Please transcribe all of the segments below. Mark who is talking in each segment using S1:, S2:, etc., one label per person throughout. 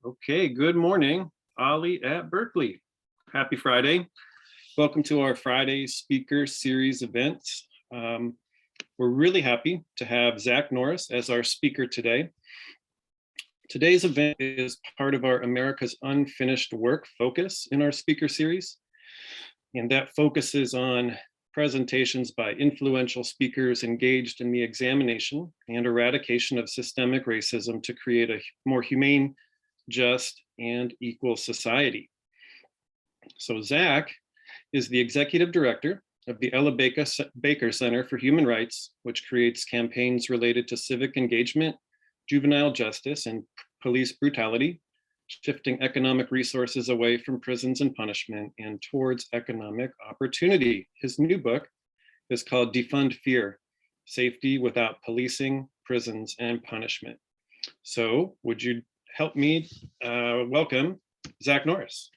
S1: Okay, good morning, OLLI at Berkeley. Happy Friday. Welcome to our Friday Speaker Series event. We're really happy to have Zach Norris as our speaker today. Today's event is part of our America's Unfinished Work focus in our speaker series. And that focuses on presentations by influential speakers engaged in the examination and eradication of systemic racism to create a more humane, just, and equal society. So Zach is the executive director of the Ella Baker Center for Human Rights, which creates campaigns related to civic engagement, juvenile justice, and police brutality, shifting economic resources away from prisons and punishment and towards economic opportunity. His new book is called Defund Fear, Safety Without Policing, Prisons, and Punishment. So would you help me welcome Zach Norris?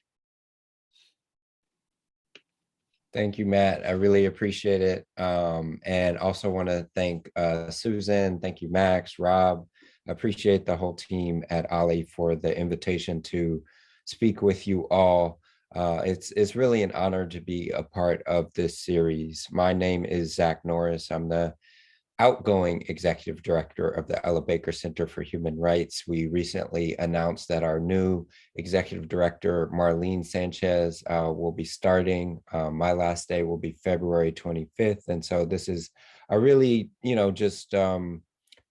S2: Thank you, Matt. I really appreciate it. And also want to thank Susan. Thank you, Max, Rob. I appreciate the whole team at OLLI for the invitation to speak with you all. It's really an honor to be a part of this series. My name is Zach Norris. I'm the outgoing executive director of the Ella Baker Center for Human Rights. We recently announced that our new executive director, Marlene Sanchez, will be starting. My last day will be February 25th. And so this is a really,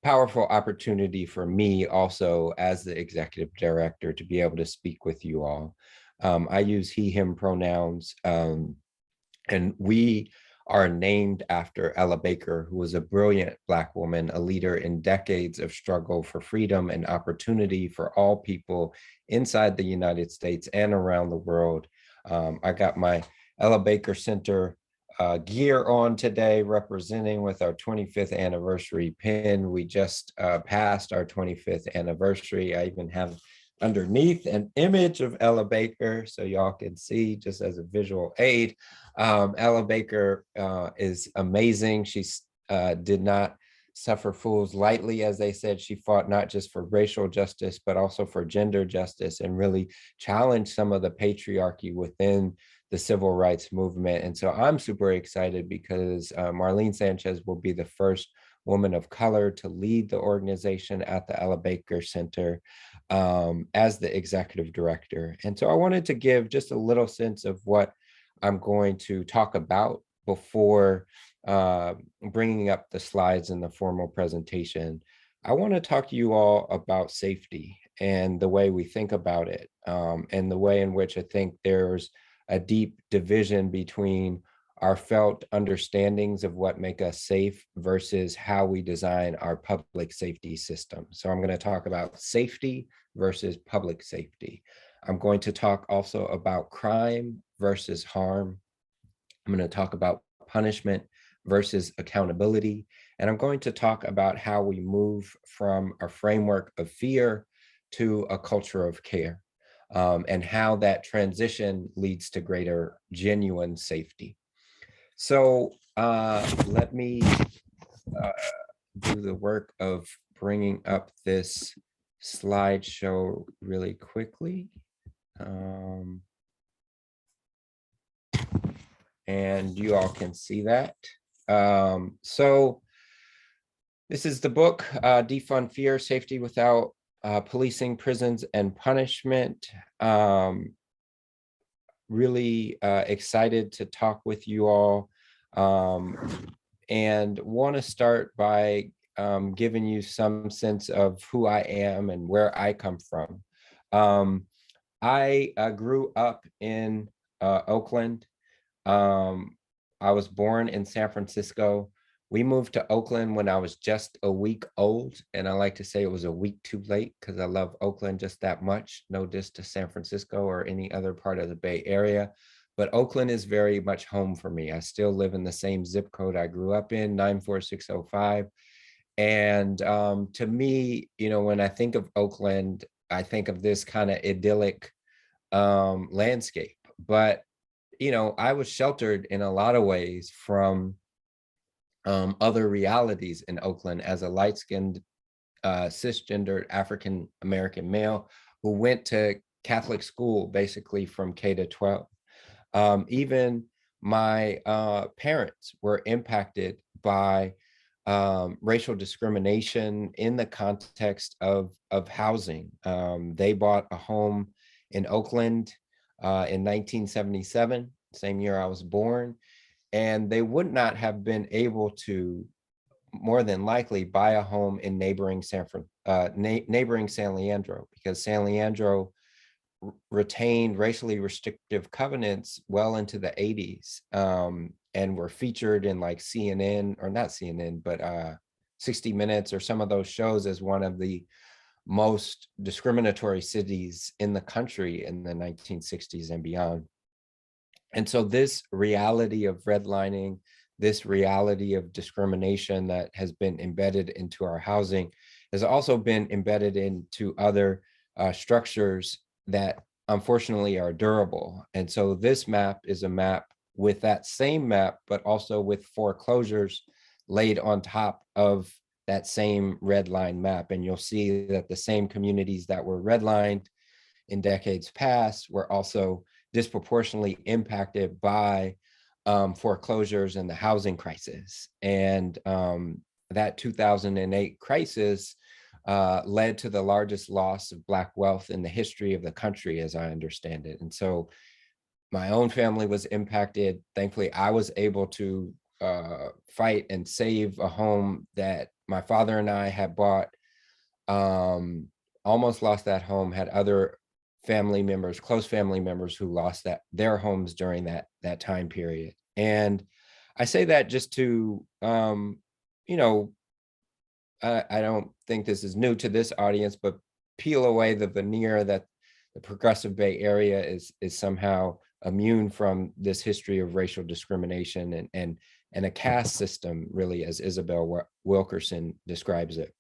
S2: powerful opportunity for me also as the executive director to be able to speak with you all. I use he, him pronouns, and we are named after Ella Baker, who was a brilliant Black woman, a leader in decades of struggle for freedom and opportunity for all people inside the United States and around the world. I got my Ella Baker Center gear on today, representing with our 25th anniversary pin. We just passed our 25th anniversary. I even have underneath an image of Ella Baker so y'all can see just as a visual aid. Ella Baker is amazing. She did not suffer fools lightly, as they said. She fought not just for racial justice, but also for gender justice and really challenged some of the patriarchy within the civil rights movement. And so I'm super excited because Marlene Sanchez will be the first woman of color to lead the organization at the Ella Baker Center as the executive director. And so I wanted to give just a little sense of what I'm going to talk about before bringing up the slides in the formal presentation. I want to talk to you all about safety and the way we think about it, and the way in which I think there's a deep division between our felt understandings of what make us safe versus how we design our public safety system. So I'm going to talk about safety versus public safety. I'm going to talk also about crime versus harm. I'm going to talk about punishment versus accountability. And I'm going to talk about how we move from a framework of fear to a culture of care, and how that transition leads to greater genuine safety. So let me do the work of bringing up this slideshow really quickly. And you all can see that. So this is the book, Defund Fear, Safety Without Policing, Prisons, and Punishment. Really excited to talk with you all, and want to start by giving you some sense of who I am and where I come from. I grew up in Oakland. I was born in San Francisco. We moved to Oakland when I was just a week old, and I like to say it was a week too late because I love Oakland just that much. No diss to San Francisco or any other part of the Bay Area, but Oakland is very much home for me. I still live in the same zip code I grew up in, 94605. And to me, when I think of Oakland, I think of this kind of idyllic landscape. But, I was sheltered in a lot of ways from other realities in Oakland as a light-skinned, cisgendered African-American male. who went to Catholic school basically from K to 12. Even my parents were impacted by racial discrimination in the context of housing. They bought a home in Oakland in 1977, same year I was born, and they would not have been able to, more than likely, buy a home in neighboring neighboring San Leandro, because San Leandro retained racially restrictive covenants well into the 80s, and were featured in like CNN, or not CNN, but 60 Minutes or some of those shows as one of the most discriminatory cities in the country in the 1960s and beyond. And so this reality of redlining, this reality of discrimination that has been embedded into our housing has also been embedded into other structures that unfortunately are durable. And so this map is a map with that same map, but also with foreclosures laid on top of that same red line map. And you'll see that the same communities that were redlined in decades past were also disproportionately impacted by foreclosures and the housing crisis. And that 2008 crisis led to the largest loss of Black wealth in the history of the country, as I understand it. And so my own family was impacted. Thankfully, I was able to fight and save a home that my father and I had bought. Almost lost that home, had other family members, close family members, who lost their homes during that time period. And I say that just to, you know, I don't think this is new to this audience, but peel away the veneer that the Progressive Bay Area is somehow immune from this history of racial discrimination and a caste system, really, as Isabel Wilkerson describes it.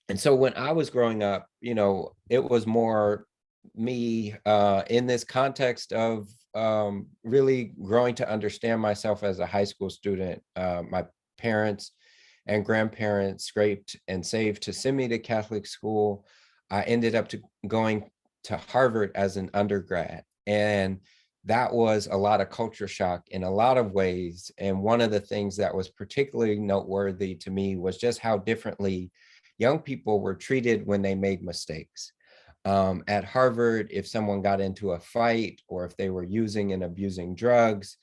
S2: And so when I was growing up, you know, it was more me in this context of really growing to understand myself as a high school student. My parents and grandparents scraped and saved to send me to Catholic school. I ended up going to Harvard as an undergrad. And that was a lot of culture shock in a lot of ways. And one of the things that was particularly noteworthy to me was just how differently young people were treated when they made mistakes. At Harvard, if someone got into a fight or if they were using and abusing drugs,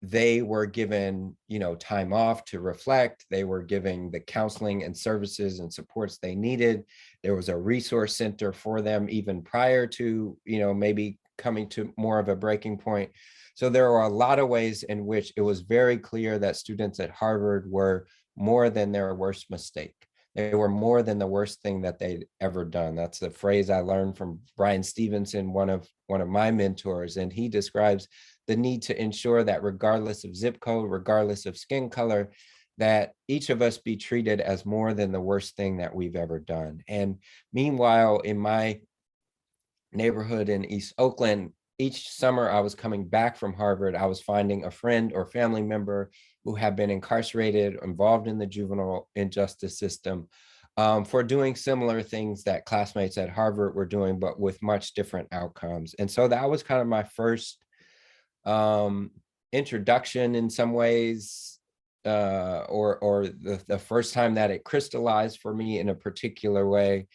S2: they were given, you know, time off to reflect. They were giving the counseling and services and supports they needed. There was a resource center for them even prior to, you know, maybe coming to more of a breaking point. So there were a lot of ways in which it was very clear that students at Harvard were more than their worst mistake. They were more than the worst thing that they'd ever done. That's the phrase I learned from Brian Stevenson, one of my mentors. And he describes the need to ensure that regardless of zip code, regardless of skin color, that each of us be treated as more than the worst thing that we've ever done. And meanwhile, in my neighborhood in East Oakland, each summer I was coming back from Harvard, I was finding a friend or family member who had been incarcerated, involved in the juvenile injustice system, for doing similar things that classmates at Harvard were doing, but with much different outcomes. And so that was kind of my first introduction in some ways, or the first time that it crystallized for me in a particular way,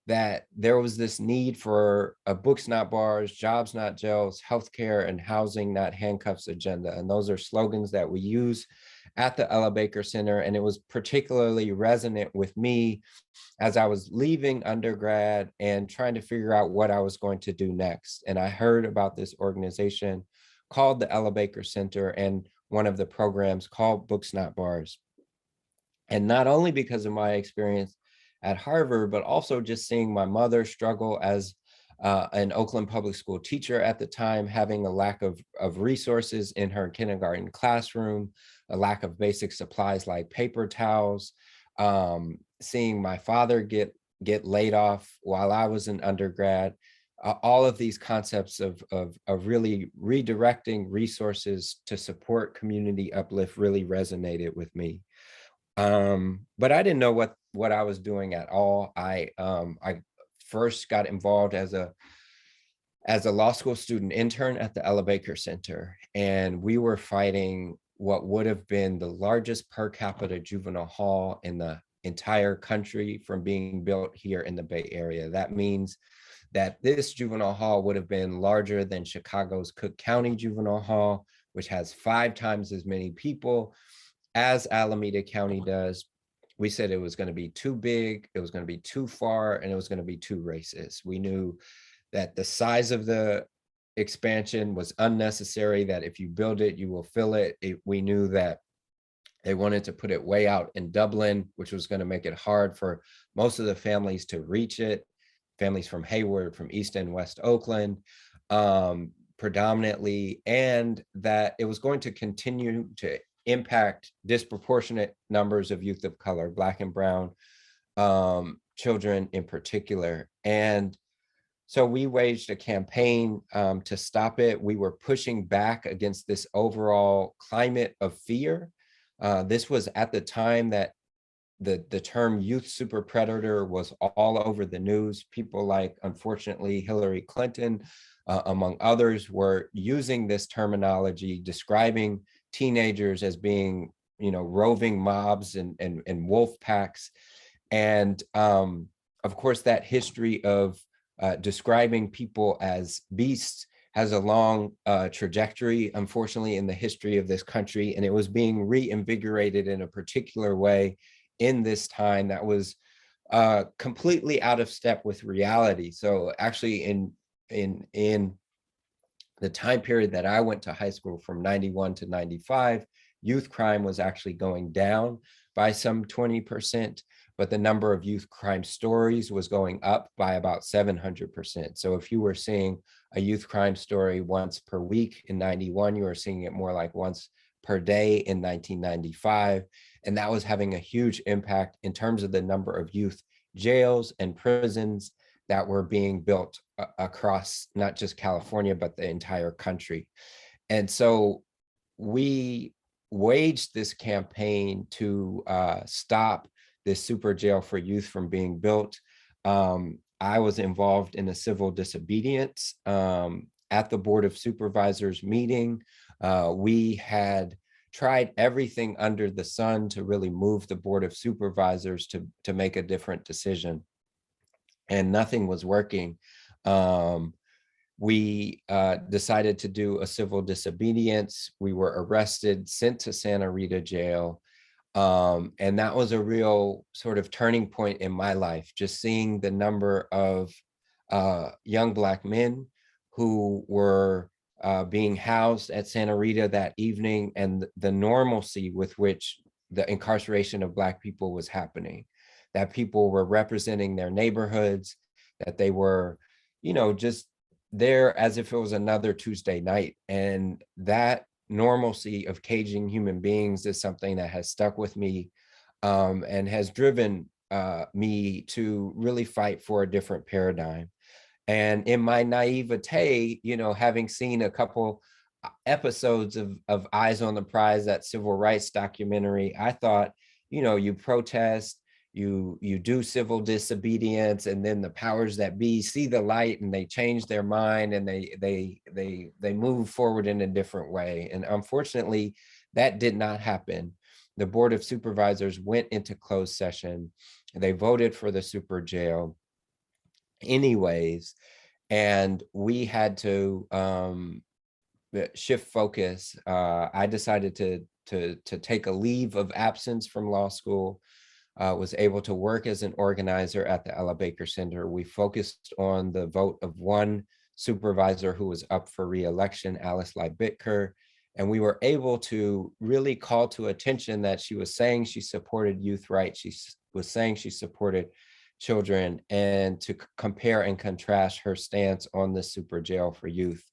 S2: that there was this need for a books not bars, jobs not jails, healthcare and housing not handcuffs agenda. And those are slogans that we use at the Ella Baker Center. And it was particularly resonant with me as I was leaving undergrad and trying to figure out what I was going to do next. And I heard about this organization called the Ella Baker Center and one of the programs called Books Not Bars. And not only because of my experience at Harvard, but also just seeing my mother struggle as an Oakland public school teacher at the time, having a lack of resources in her kindergarten classroom, a lack of basic supplies like paper towels, seeing my father get laid off while I was an undergrad. All of these concepts of really redirecting resources to support community uplift really resonated with me. But I didn't know what I was doing at all. I first got involved as a law school student intern at the Ella Baker Center, and we were fighting what would have been the largest per capita juvenile hall in the entire country from being built here in the Bay Area. That means that this juvenile hall would have been larger than Chicago's Cook County Juvenile Hall, which has 5 times as many people as Alameda County does. We said it was going to be too big, it was going to be too far, and it was going to be too racist. We knew that the size of the expansion was unnecessary, that if you build it, you will fill it. We knew that they wanted to put it way out in Dublin, which was going to make it hard for most of the families to reach it. Families from Hayward, from East and West Oakland, predominantly, and that it was going to continue to impact disproportionate numbers of youth of color, Black and brown children in particular. And so we waged a campaign to stop it. We were pushing back against this overall climate of fear. This was at the time that the term youth super predator was all over the news. People like, unfortunately, Hillary Clinton, among others, were using this terminology, describing teenagers as being, roving mobs and wolf packs. And of course, that history of describing people as beasts has a long trajectory, unfortunately, in the history of this country. And it was being reinvigorated in a particular way in this time that was completely out of step with reality. So actually in the time period that I went to high school from 91 to 95, youth crime was actually going down by some 20%, but the number of youth crime stories was going up by about 700%. So if you were seeing a youth crime story once per week in 91, you were seeing it more like once per day in 1995. And that was having a huge impact in terms of the number of youth jails and prisons that were being built across not just California, but the entire country. And so we waged this campaign to stop this super jail for youth from being built. I was involved in a civil disobedience at the Board of Supervisors meeting. We had tried everything under the sun to really move the Board of Supervisors to make a different decision, and nothing was working. We decided to do a civil disobedience. We were arrested, sent to Santa Rita jail. And that was a real sort of turning point in my life, just seeing the number of young Black men who were being housed at Santa Rita that evening, and the normalcy with which the incarceration of Black people was happening, that people were representing their neighborhoods, that they were, just there as if it was another Tuesday night. And that normalcy of caging human beings is something that has stuck with me and has driven me to really fight for a different paradigm. And in my naivete, having seen a couple episodes of Eyes on the Prize, that civil rights documentary, I thought, you protest, you do civil disobedience, and then the powers that be see the light and they change their mind and they move forward in a different way. And unfortunately, that did not happen. The Board of Supervisors went into closed session. They voted for the super jail anyways, and we had to shift focus. I decided to take a leave of absence from law school. Was able to work as an organizer at the Ella Baker Center. We focused on the vote of one supervisor who was up for re-election, Alice Leibitker, and we were able to really call to attention that she was saying she supported youth rights, she was saying she supported children, and to compare and contrast her stance on the super jail for youth.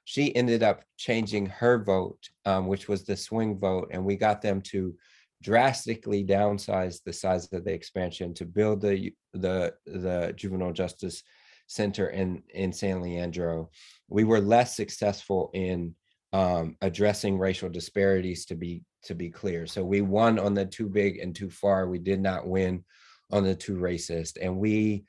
S2: She ended up changing her vote, which was the swing vote, and we got them to drastically downsize the size of the expansion to build the Juvenile Justice Center in San Leandro. We were less successful in addressing racial disparities to be to be clear. So we won on the too big and too far. We did not win on the too racist. And we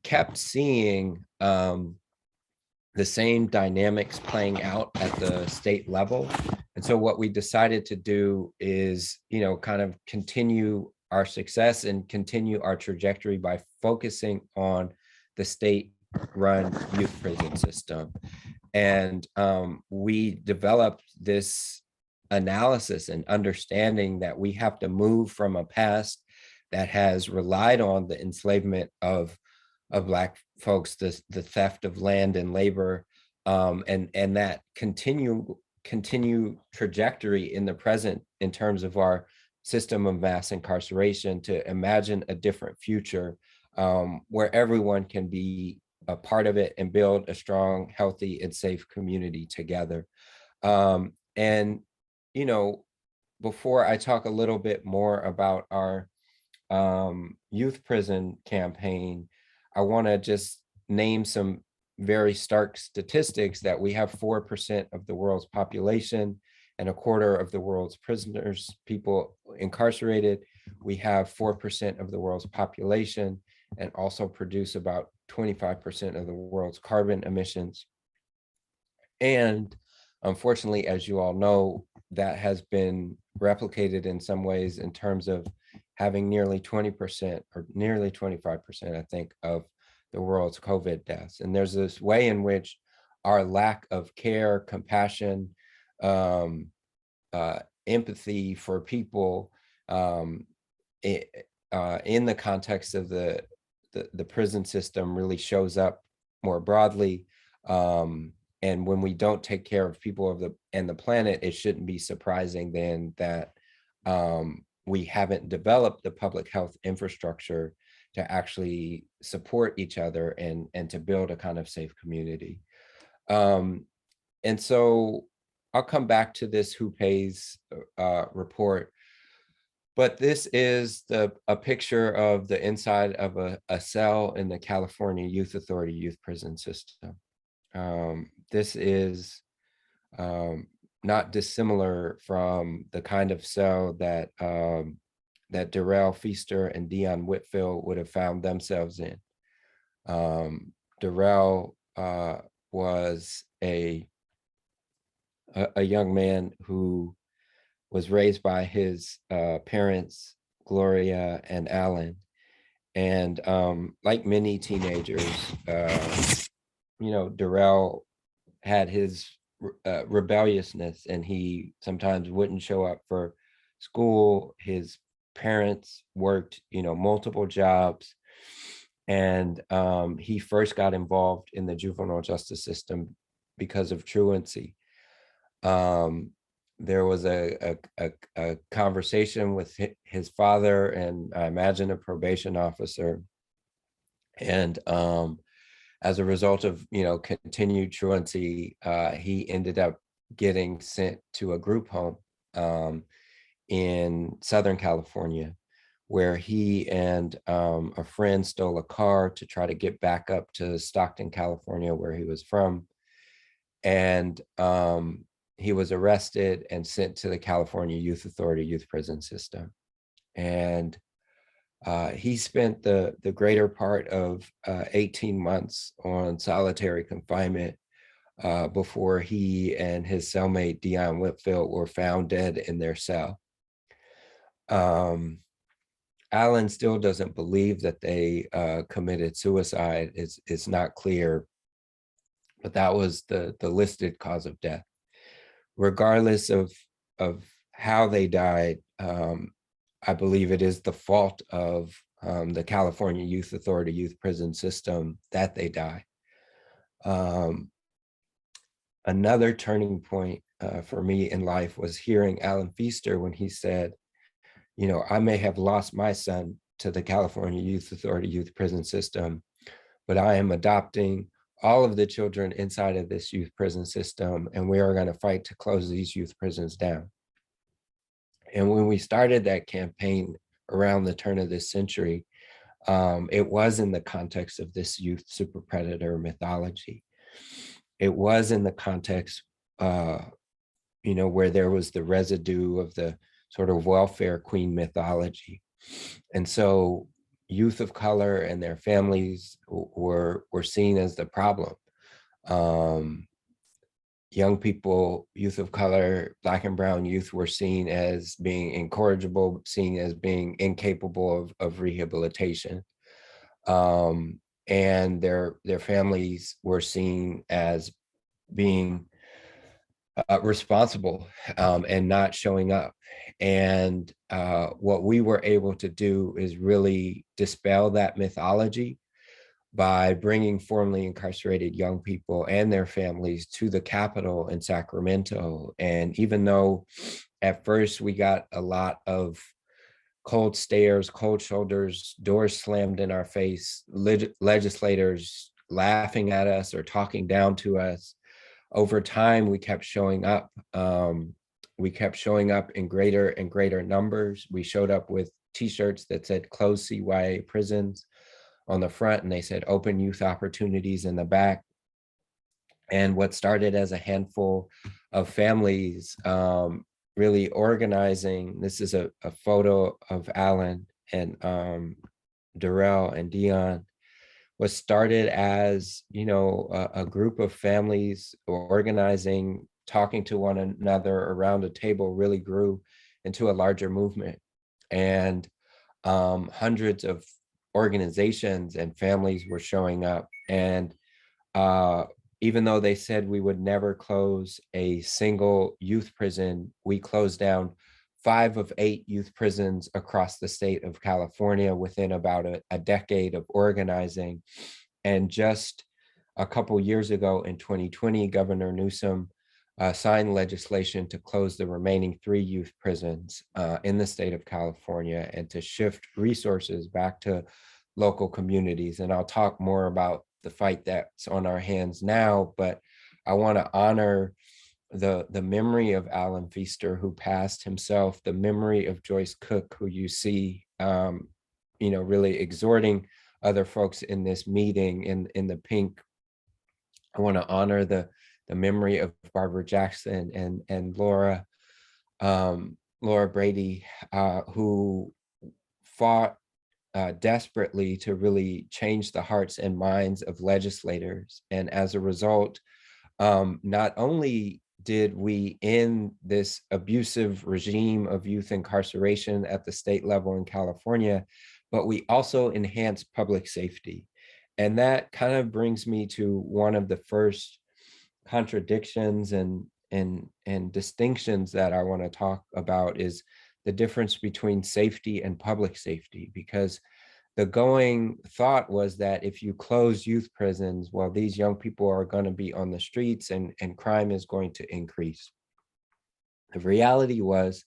S2: kept seeing the same dynamics playing out at the state level. And so what we decided to do is, kind of continue our success and continue our trajectory by focusing on the state-run youth prison system. And we developed this analysis and understanding that we have to move from a past that has relied on the enslavement of Black folks, the theft of land and labor, and that continue trajectory in the present in terms of our system of mass incarceration, to imagine a different future where everyone can be a part of it and build a strong, healthy, and safe community together. And, before I talk a little bit more about our youth prison campaign, I want to just name some very stark statistics that we have 4% of the world's population and a quarter of the world's prisoners, people incarcerated. We have 4% of the world's population and also produce about 25% of the world's carbon emissions. And unfortunately, as you all know, that has been replicated in some ways in terms of having nearly 20% or nearly 25%, I think, of the world's COVID deaths. And there's this way in which our lack of care, compassion, empathy for people in the context of the prison system really shows up more broadly. And when we don't take care of people and the planet, it shouldn't be surprising then that we haven't developed the public health infrastructure to actually support each other and to build a kind of safe community. And so I'll come back to this Who Pays report, but this is a picture of the inside of a cell in the California Youth Authority youth prison system. This is not dissimilar from the kind of cell that that Darrell Feaster and Dion Whitfield would have found themselves in. Darrell was a young man who was raised by his parents, Gloria and Alan. And like many teenagers, Darrell had his rebelliousness, and he sometimes wouldn't show up for school. His parents worked, multiple jobs. And he first got involved in the juvenile justice system because of truancy. There was a conversation with his father and I imagine a probation officer. And as a result of, continued truancy, he ended up getting sent to a group home in Southern California, where he and a friend stole a car to try to get back up to Stockton, California, where he was from. And he was arrested and sent to the California Youth Authority youth prison system. And he spent the greater part of 18 months on solitary confinement before he and his cellmate Dion Whitfield were found dead in their cell. Alan still doesn't believe that they committed suicide. It's not clear, but that was the listed cause of death. Regardless of how they died, I believe it is the fault of the California Youth Authority youth prison system that they die. Another turning point for me in life was hearing Alan Feaster when he said, I may have lost my son to the California Youth Authority youth prison system, but I am adopting all of the children inside of this youth prison system, and we are going to fight to close these youth prisons down. And when we started that campaign around the turn of this century, it was in the context of this youth super predator mythology. It was in the context where there was the residue of the sort of welfare queen mythology. And so youth of color and their families were seen as the problem. Young people, youth of color, Black and brown youth were seen as being incorrigible, seen as being incapable of rehabilitation. And their families were seen as being responsible and not showing up. And what we were able to do is really dispel that mythology by bringing formerly incarcerated young people and their families to the Capitol in Sacramento. And even though at first we got a lot of cold stares, cold shoulders, doors slammed in our face, legislators laughing at us or talking down to us, over time we kept showing up. We kept showing up in greater and greater numbers. We showed up with t-shirts that said "Close CYA prisons" on the front, and they said "Open youth opportunities" in the back. And what started as a handful of families really organizing, this is a photo of Alan and Darrell and Dion, was started as, a group of families organizing, talking to one another around a table, really grew into a larger movement. And hundreds of organizations and families were showing up. And even though they said we would never close a single youth prison, we closed down 5 of 8 youth prisons across the state of California within about a decade of organizing. And just a couple years ago in 2020, Governor Newsom signed legislation to close the remaining 3 youth prisons in the state of California and to shift resources back to local communities. And I'll talk more about the fight that's on our hands now, but I want to honor the memory of Alan Feaster, who passed himself, the memory of Joyce Cook, who you see, really exhorting other folks in this meeting in the pink. I want to honor the memory of Barbara Jackson and Laura Brady, who fought desperately to really change the hearts and minds of legislators. And as a result, not only did we end this abusive regime of youth incarceration at the state level in California, but we also enhanced public safety. And that kind of brings me to one of the first contradictions and distinctions that I want to talk about, is the difference between safety and public safety. Because the going thought was that if you close youth prisons, well, these young people are going to be on the streets and crime is going to increase. The reality was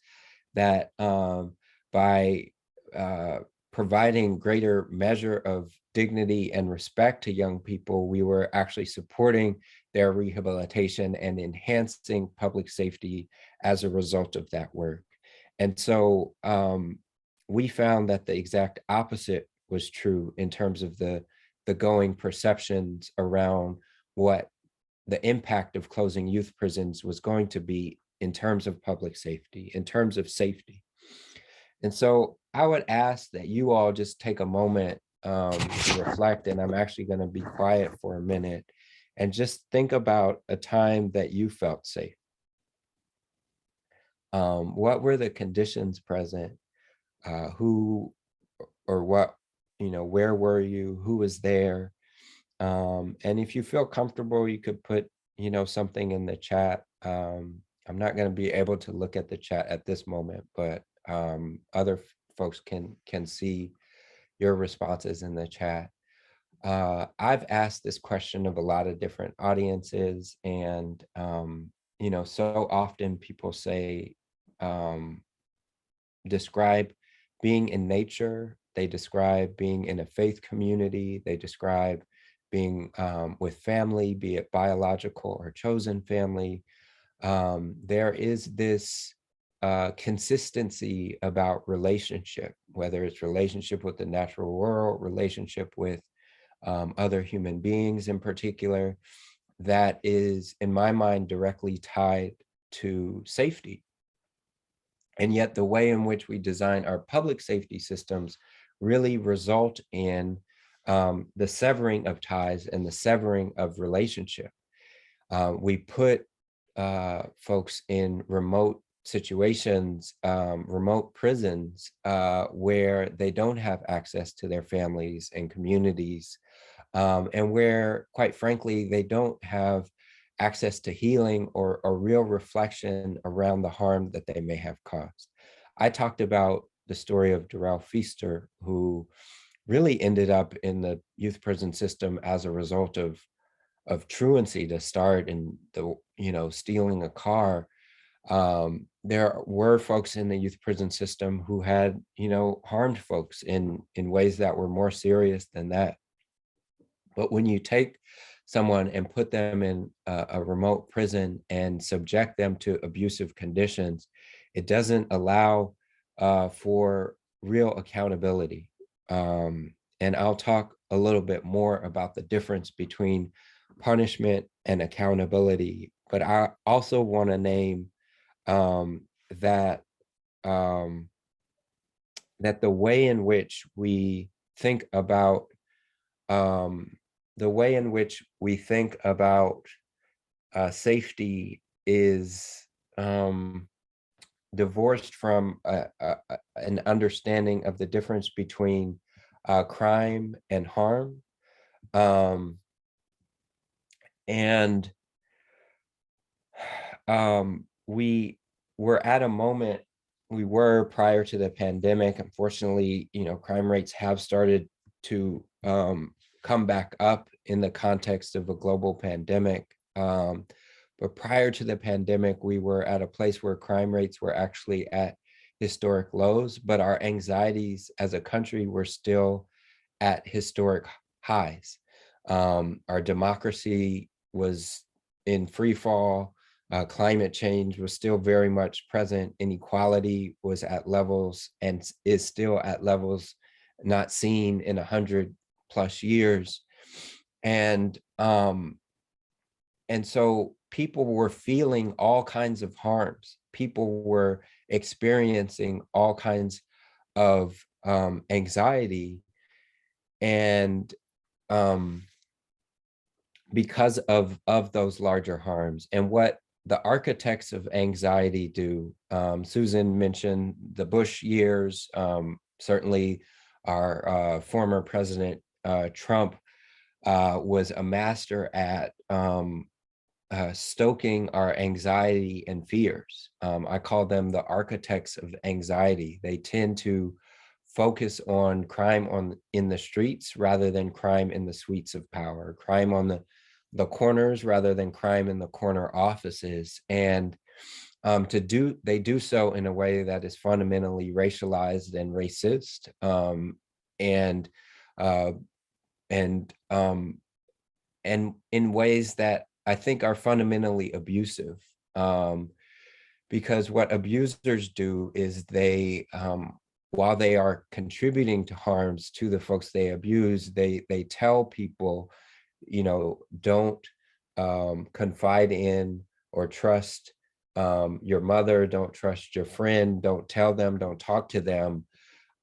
S2: that by providing greater measure of dignity and respect to young people, we were actually supporting their rehabilitation and enhancing public safety as a result of that work. And so we found that the exact opposite was true in terms of the going perceptions around what the impact of closing youth prisons was going to be in terms of public safety, in terms of safety. And so I would ask that you all just take a moment to reflect, and I'm actually going to be quiet for a minute, and just think about a time that you felt safe. What were the conditions present? Who or what, where were you? Who was there? And if you feel comfortable, you could put, something in the chat. I'm not going to be able to look at the chat at this moment, but other folks can see your responses in the chat. I've asked this question of a lot of different audiences, and so often people say, describe being in nature, they describe being in a faith community, they describe being with family, be it biological or chosen family. There is this consistency about relationship, whether it's relationship with the natural world, relationship with other human beings in particular, that is, in my mind, directly tied to safety. And yet the way in which we design our public safety systems really result in the severing of ties and the severing of relationship. We put folks in remote situations, remote prisons, where they don't have access to their families and communities, and where, quite frankly, they don't have access to healing or real reflection around the harm that they may have caused. I talked about the story of Darrell Feaster, who really ended up in the youth prison system as a result of truancy to start, in the, stealing a car. There were folks in the youth prison system who had, harmed folks in ways that were more serious than that. But when you take someone and put them in a remote prison and subject them to abusive conditions, it doesn't allow for real accountability. And I'll talk a little bit more about the difference between punishment and accountability. But I also want to name that that the way in which we think about safety is divorced from an understanding of the difference between crime and harm. And we were at a moment, we were prior to the pandemic. Unfortunately, crime rates have started to come back up in the context of a global pandemic. But prior to the pandemic, we were at a place where crime rates were actually at historic lows, but our anxieties as a country were still at historic highs. Our democracy was in free fall. Climate change was still very much present. Inequality was at levels and is still at levels not seen in 100+ years. And so people were feeling all kinds of harms. People were experiencing all kinds of anxiety. And because of those larger harms. And what the architects of anxiety do, Susan mentioned the Bush years, certainly our former President Trump was a master at stoking our anxiety and fears. I call them the architects of anxiety. They tend to focus on crime in the streets rather than crime in the suites of power, crime on the corners rather than crime in the corner offices. And they do so in a way that is fundamentally racialized and racist, and in ways that I think are fundamentally abusive. Because what abusers do is they, while they are contributing to harms to the folks they abuse, they tell people, don't confide in or trust your mother, don't trust your friend, don't tell them, don't talk to them.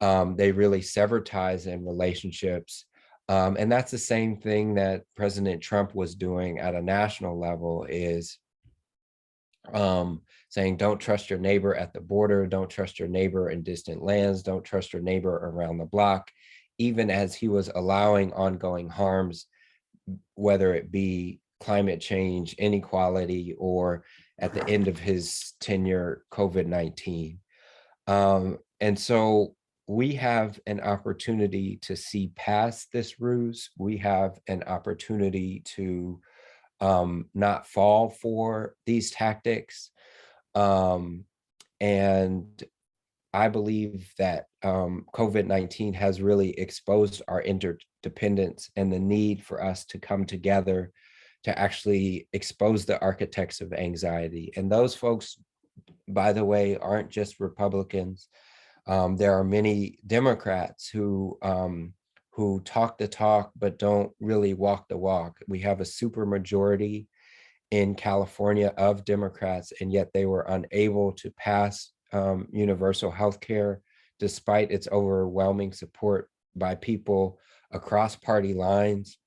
S2: They really sever ties in relationships. And that's the same thing that President Trump was doing at a national level, is saying, don't trust your neighbor at the border, don't trust your neighbor in distant lands, don't trust your neighbor around the block, even as he was allowing ongoing harms, whether it be climate change, inequality, or at the end of his tenure, COVID-19. And so we have an opportunity to see past this ruse. We have an opportunity to not fall for these tactics. And I believe that COVID-19 has really exposed our interdependence and the need for us to come together to actually expose the architects of anxiety. And those folks, by the way, aren't just Republicans. There are many Democrats who talk the talk but don't really walk the walk. We have a super majority in California of Democrats, and yet they were unable to pass universal health care despite its overwhelming support by people across party lines.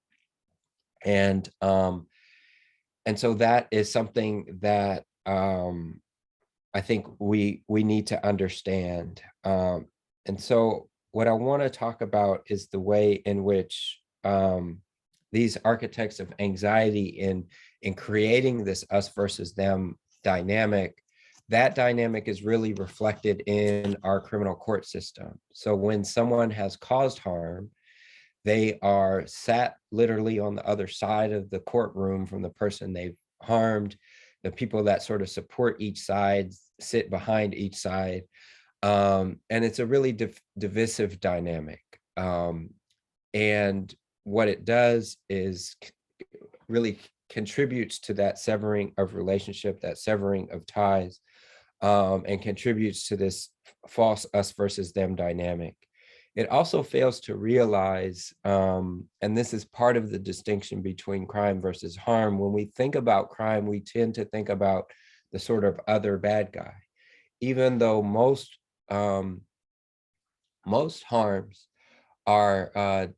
S2: And so that is something that I think we need to understand. And so what I want to talk about is the way in which these architects of anxiety in creating this us versus them dynamic, that dynamic is really reflected in our criminal court system. So when someone has caused harm, they are sat literally on the other side of the courtroom from the person they've harmed. The people that sort of support each side sit behind each side. And it's a really divisive dynamic. And what it does is really contributes to that severing of relationship, that severing of ties, and contributes to this false us versus them dynamic. It also fails to realize, and this is part of the distinction between crime versus harm. When we think about crime, we tend to think about the sort of other bad guy, even though most harms are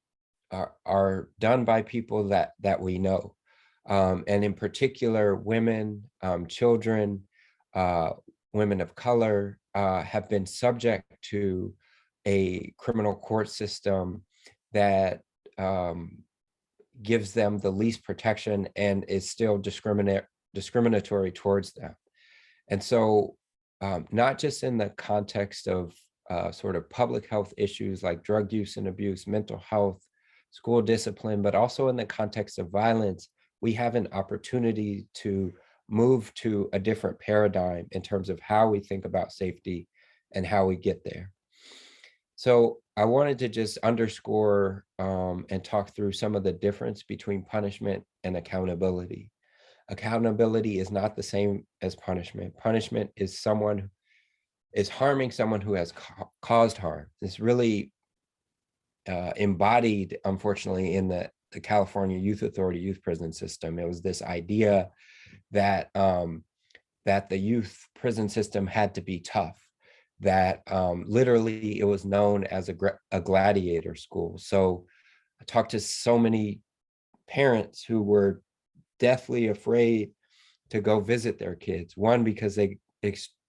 S2: done by people that we know, and in particular, women, children, women of color have been subject to a criminal court system that gives them the least protection and is still discriminatory towards them. And so not just in the context of sort of public health issues like drug use and abuse, mental health, school discipline, but also in the context of violence, we have an opportunity to move to a different paradigm in terms of how we think about safety and how we get there. So I wanted to just underscore and talk through some of the difference between punishment and accountability. Accountability is not the same as punishment. Punishment is harming someone who has caused harm. It's really embodied, unfortunately, in the California Youth Authority youth prison system. It was this idea that that the youth prison system had to be tough, that literally it was known as a gladiator school. So I talked to so many parents who were deathly afraid to go visit their kids. One, because they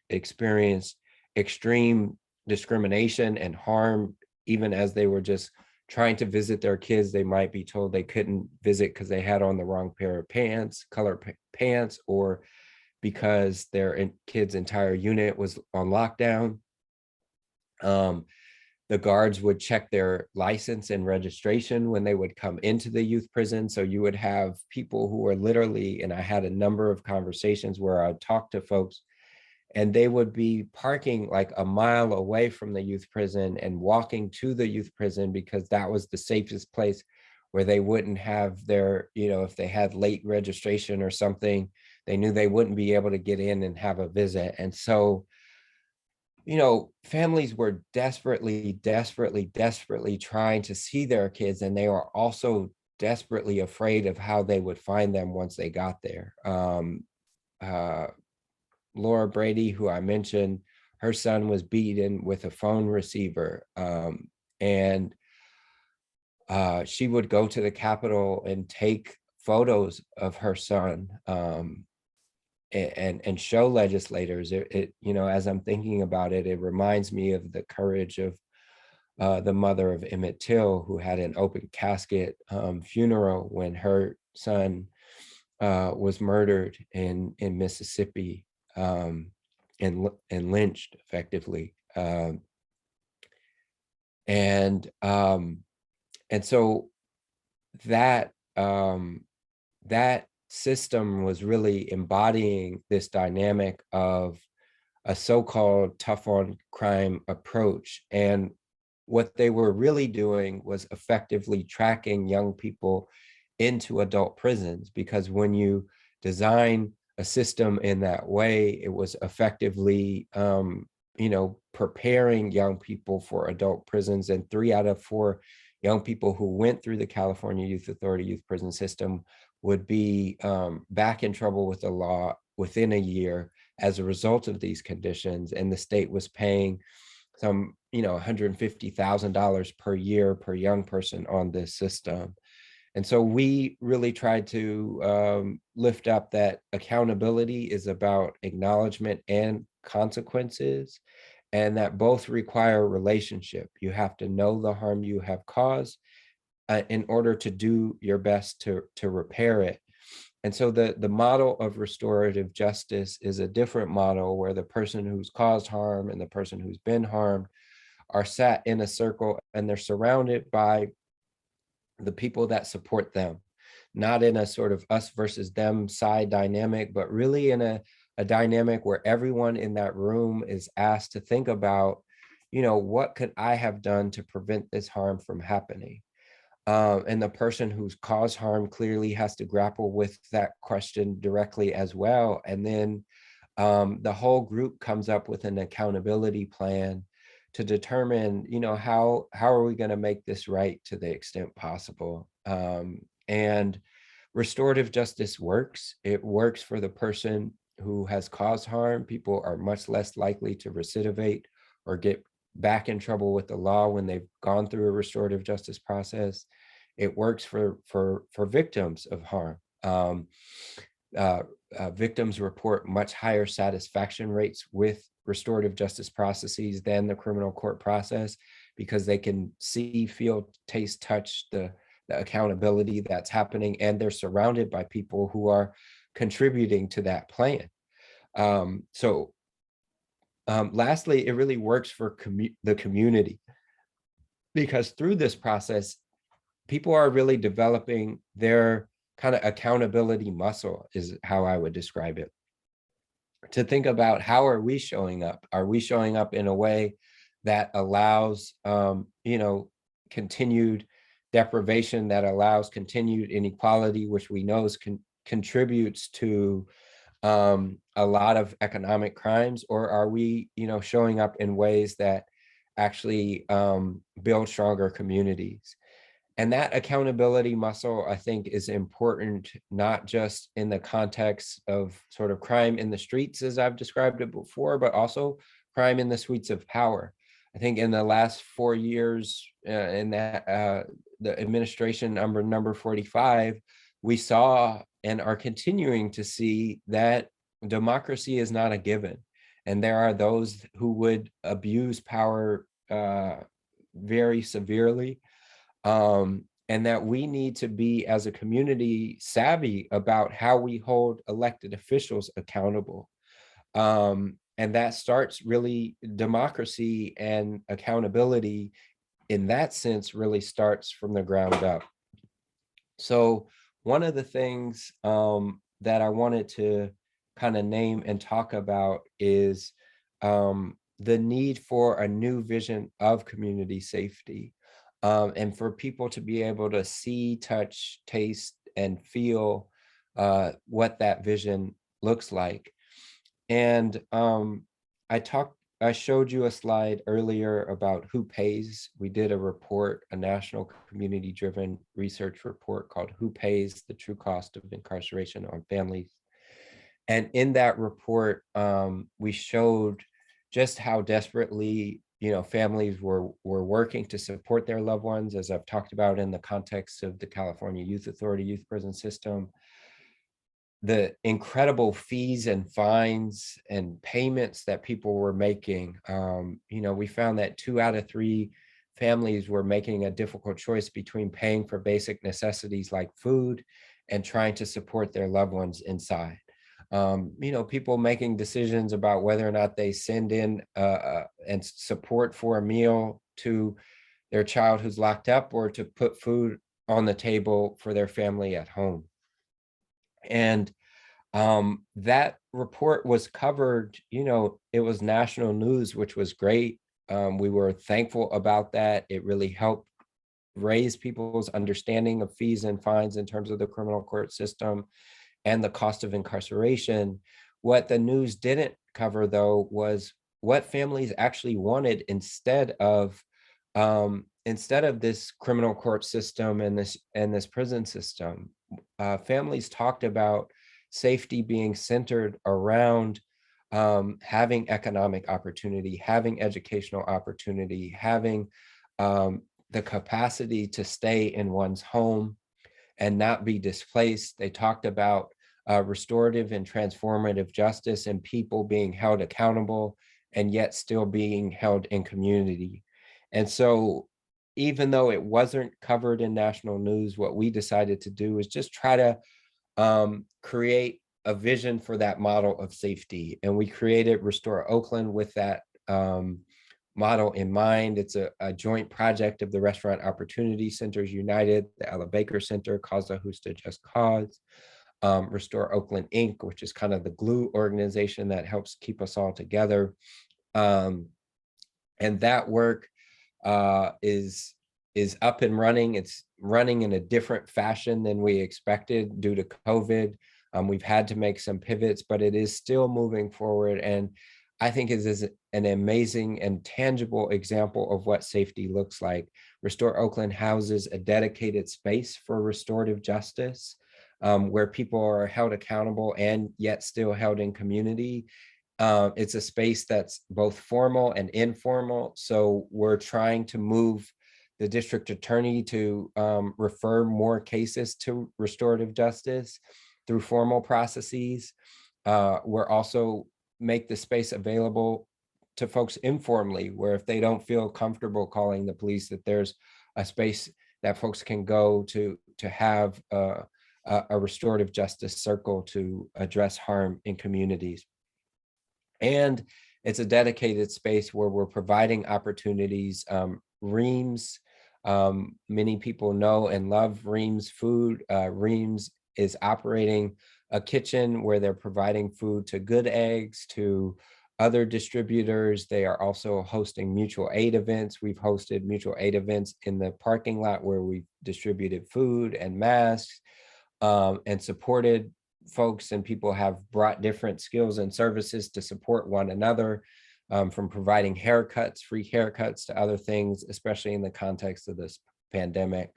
S2: experienced extreme discrimination and harm, even as they were just trying to visit their kids. They might be told they couldn't visit because they had on the wrong pair of pants, color pants, or because their kid's entire unit was on lockdown. The guards would check their license and registration when they would come into the youth prison. So you would have people who were literally, and I had a number of conversations where I talked to folks, and they would be parking like a mile away from the youth prison and walking to the youth prison because that was the safest place where they wouldn't have their, if they had late registration or something, they knew they wouldn't be able to get in and have a visit. And so, families were desperately trying to see their kids, and they were also desperately afraid of how they would find them once they got there. Laura Brady, who I mentioned, her son was beaten with a phone receiver, and she would go to the Capitol and take photos of her son and show legislators. As I'm thinking about it, it reminds me of the courage of the mother of Emmett Till, who had an open casket funeral when her son was murdered in Mississippi, and lynched effectively. And so that system was really embodying this dynamic of a so-called tough on crime approach. And what they were really doing was effectively tracking young people into adult prisons, because when you design a system in that way, it was effectively preparing young people for adult prisons. And 3 out of 4 young people who went through the California Youth Authority youth prison system would be back in trouble with the law within a year as a result of these conditions, and the state was paying some, $150,000 per year per young person on this system. And so we really tried to lift up that accountability is about acknowledgement and consequences, and that both require relationship. You have to know the harm you have caused in order to do your best to repair it. And so the model of restorative justice is a different model where the person who's caused harm and the person who's been harmed are sat in a circle, and they're surrounded by the people that support them, not in a sort of us versus them side dynamic, but really in a dynamic where everyone in that room is asked to think about, what could I have done to prevent this harm from happening? And the person who's caused harm clearly has to grapple with that question directly as well. And then the whole group comes up with an accountability plan to determine, how are we going to make this right to the extent possible. And restorative justice works. It works for the person who has caused harm. People are much less likely to recidivate or get back in trouble with the law when they've gone through a restorative justice process. It works for victims of harm. Victims report much higher satisfaction rates with restorative justice processes than the criminal court process, because they can see, feel, taste, touch the accountability that's happening, and they're surrounded by people who are contributing to that plan. Lastly, it really works for the community, because through this process, people are really developing their kind of accountability muscle, is how I would describe it. To think about, how are we showing up? Are we showing up in a way that allows, continued deprivation, that allows continued inequality, which we know contributes to a lot of economic crimes? Or are we, showing up in ways that actually build stronger communities? And that accountability muscle, I think, is important, not just in the context of sort of crime in the streets, as I've described it before, but also crime in the suites of power. I think in the last 4 years, in that the administration number 45, we saw and are continuing to see that democracy is not a given. And there are those who would abuse power very severely. And that we need to be, as a community, savvy about how we hold elected officials accountable. And that starts, really, democracy and accountability in that sense really starts from the ground up. So one of the things that I wanted to kind of name and talk about is the need for a new vision of community safety. And for people to be able to see, touch, taste, and feel what that vision looks like. And I showed you a slide earlier about who pays. We did a report, a national community-driven research report called Who Pays: The True Cost of Incarceration on Families. And in that report, we showed just how desperately families were working to support their loved ones, as I've talked about in the context of the California Youth Authority youth prison system. The incredible fees and fines and payments that people were making. We found that 2 out of 3 families were making a difficult choice between paying for basic necessities like food and trying to support their loved ones inside. People making decisions about whether or not they send in and support for a meal to their child who's locked up, or to put food on the table for their family at home. And that report was covered, it was national news, which was great. We were thankful about that. It really helped raise people's understanding of fees and fines in terms of the criminal court system and the cost of incarceration. What the news didn't cover, though, was what families actually wanted instead of Instead of this criminal court system and this prison system, families talked about safety being centered around having economic opportunity, having educational opportunity, having the capacity to stay in one's home and not be displaced. They talked about restorative and transformative justice and people being held accountable and yet still being held in community. And so even though it wasn't covered in national news, what we decided to do is just try to create a vision for that model of safety. And we created Restore Oakland with that model in mind. It's a joint project of the Restaurant Opportunity Centers United, the Ella Baker Center, Cause a Justa Just Cause, Restore Oakland Inc., which is kind of the glue organization that helps keep us all together. And that work is up and running. It's running in a different fashion than we expected due to COVID. We've had to make some pivots, but it is still moving forward. And I think it is an amazing and tangible example of what safety looks like. Restore Oakland houses a dedicated space for restorative justice, where people are held accountable and yet still held in community. It's a space that's both formal and informal. So we're trying to move the district attorney to refer more cases to restorative justice through formal processes. We're also make the space available to folks informally, where if they don't feel comfortable calling the police, that there's a space that folks can go to have a restorative justice circle to address harm in communities. And it's a dedicated space where we're providing opportunities. Reams, many people know and love Reams food. Reams is operating a kitchen where they're providing food to Good Eggs, to other distributors. They are also hosting mutual aid events. We've hosted mutual aid events in the parking lot where we've distributed food and masks and supported folks, and people have brought different skills and services to support one another, from providing haircuts, free haircuts, to other things, especially in the context of this pandemic.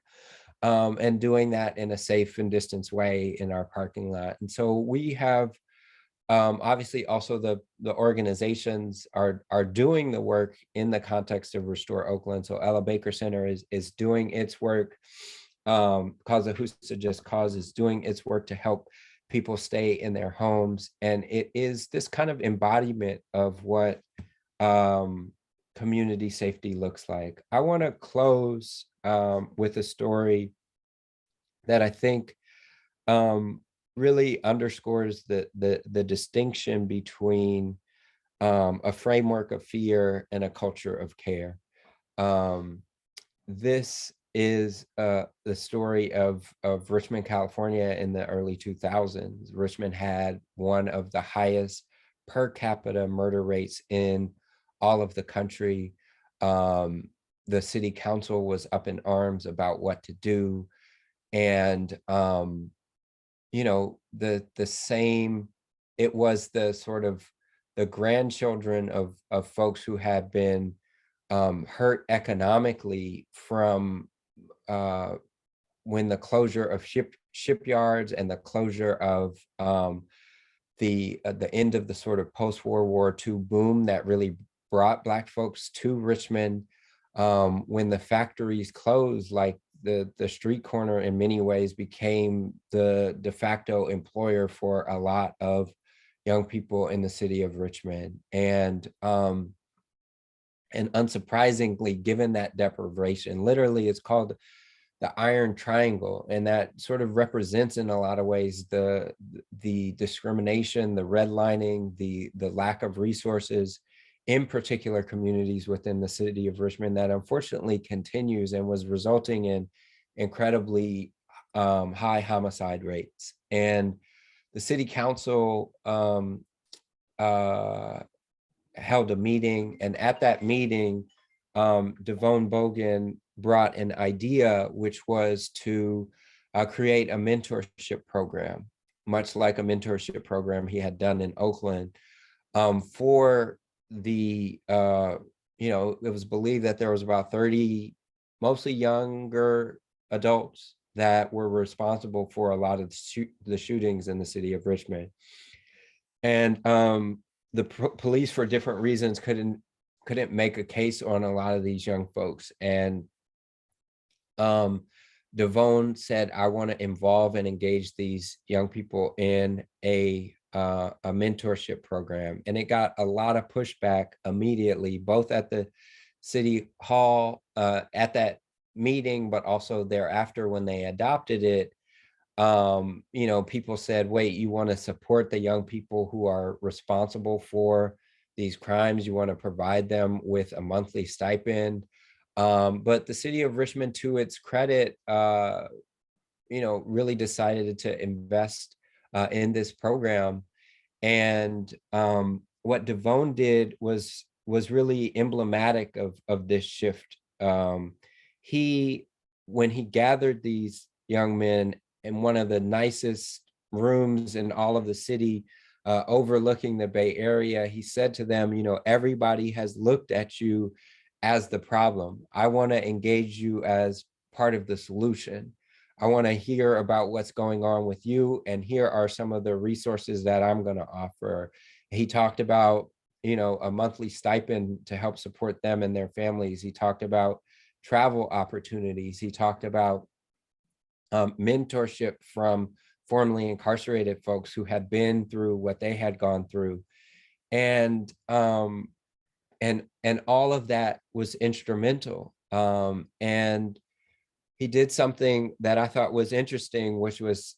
S2: And doing that in a safe and distanced way in our parking lot. And so we have obviously also the organizations are doing the work in the context of Restore Oakland. So Ella Baker Center is doing its work. Cause a Justa Just Cause is doing its work to help people stay in their homes. And it is this kind of embodiment of what community safety looks like. I want to close with a story that I think really underscores the distinction between a framework of fear and a culture of care. This is the story of Richmond, California in the early 2000s. Richmond had one of the highest per capita murder rates in all of the country. The city council was up in arms about what to do. And, you know, the same, it was the sort of the grandchildren of folks who had been hurt economically from when the closure of shipyards and the closure of the end of the sort of post-World War II boom that really brought Black folks to Richmond. When the factories closed, like the street corner in many ways became the de facto employer for a lot of young people in the city of Richmond. And unsurprisingly, given that deprivation, literally it's called the Iron Triangle, and that sort of represents in a lot of ways the discrimination, the redlining, the lack of resources in particular communities within the city of Richmond that unfortunately continues and was resulting in incredibly high homicide rates. And the city council held a meeting, and at that meeting, Devon Bogan brought an idea, which was to create a mentorship program, much like a mentorship program he had done in Oakland, for the it was believed that there was about 30, mostly younger adults that were responsible for a lot of the shootings in the city of Richmond. And the police, for different reasons, couldn't make a case on a lot of these young folks. And Defund said, I want to involve and engage these young people in a mentorship program. And it got a lot of pushback immediately, both at the city hall at that meeting, but also thereafter when they adopted it. People said, wait, you want to support the young people who are responsible for these crimes? You want to provide them with a monthly stipend? But the city of Richmond, to its credit, really decided to invest in this program. And what Defund did was really emblematic of this shift. When he gathered these young men in one of the nicest rooms in all of the city, overlooking the Bay Area, he said to them, everybody has looked at you as the problem. I want to engage you as part of the solution. I want to hear about what's going on with you, and here are some of the resources that I'm going to offer. He talked about, a monthly stipend to help support them and their families. He talked about travel opportunities. He talked about mentorship from formerly incarcerated folks who had been through what they had gone through. And all of that was instrumental. And he did something that I thought was interesting, which was,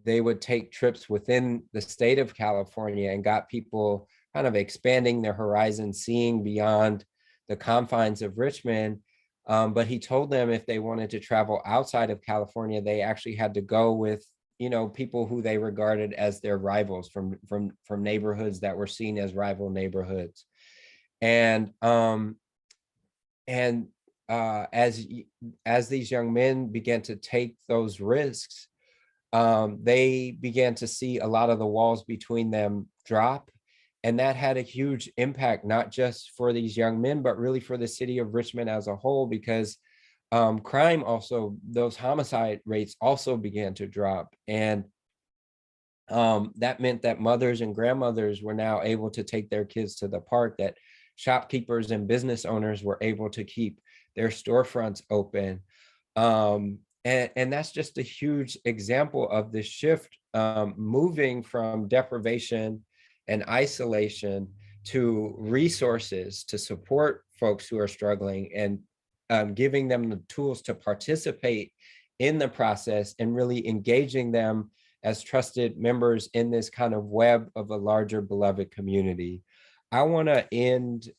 S2: they would take trips within the state of California and got people kind of expanding their horizon, seeing beyond the confines of Richmond. But he told them if they wanted to travel outside of California, they actually had to go with, people who they regarded as their rivals from neighborhoods that were seen as rival neighborhoods. And as these young men began to take those risks, they began to see a lot of the walls between them drop. And that had a huge impact, not just for these young men, but really for the city of Richmond as a whole, because crime also, those homicide rates also began to drop. And that meant that mothers and grandmothers were now able to take their kids to the park, that shopkeepers and business owners were able to keep their storefronts open. And that's just a huge example of this shift, moving from deprivation and isolation to resources to support folks who are struggling, and giving them the tools to participate in the process and really engaging them as trusted members in this kind of web of a larger beloved community. I want to end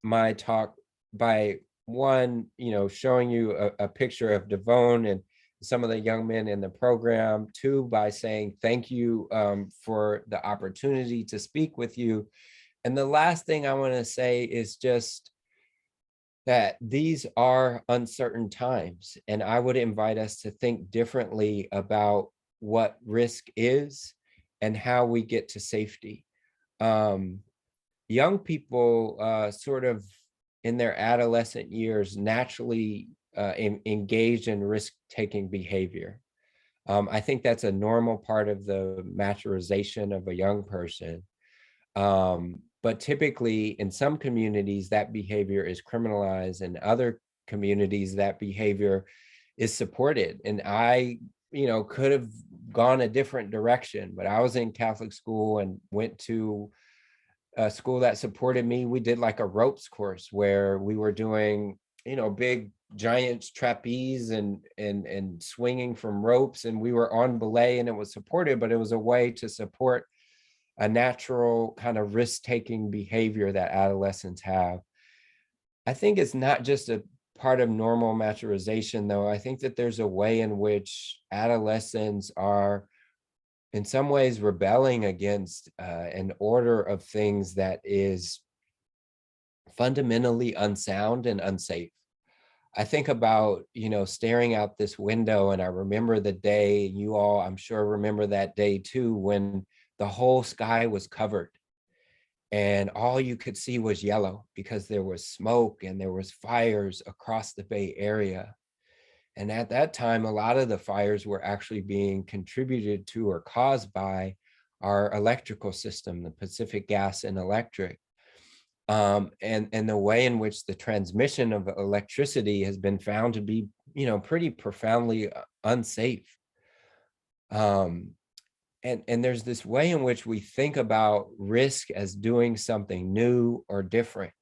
S2: my talk by showing you a picture of Defund and some of the young men in the program. Two, by saying thank you for the opportunity to speak with you. And the last thing I want to say is just that these are uncertain times, and I would invite us to think differently about what risk is and how we get to safety. Young people sort of in their adolescent years naturally engage in risk-taking behavior. I think that's a normal part of the maturization of a young person. But typically in some communities that behavior is criminalized, and other communities that behavior is supported. And I, could have gone a different direction, but I was in Catholic school and went to a school that supported me. We did like a ropes course where we were doing, big giant trapeze and swinging from ropes, and we were on belay, and it was supported, but it was a way to support a natural kind of risk-taking behavior that adolescents have. I think it's not just a part of normal maturization, though. I think that there's a way in which adolescents are in some ways rebelling against an order of things that is fundamentally unsound and unsafe. I think about, staring out this window, and I remember the day, you all, I'm sure, remember that day too, when the whole sky was covered. and all you could see was yellow because there was smoke and there was fires across the Bay Area. And at that time, a lot of the fires were actually being contributed to or caused by our electrical system, the Pacific Gas and Electric. And the way in which the transmission of electricity has been found to be, pretty profoundly unsafe. And there's this way in which we think about risk as doing something new or different.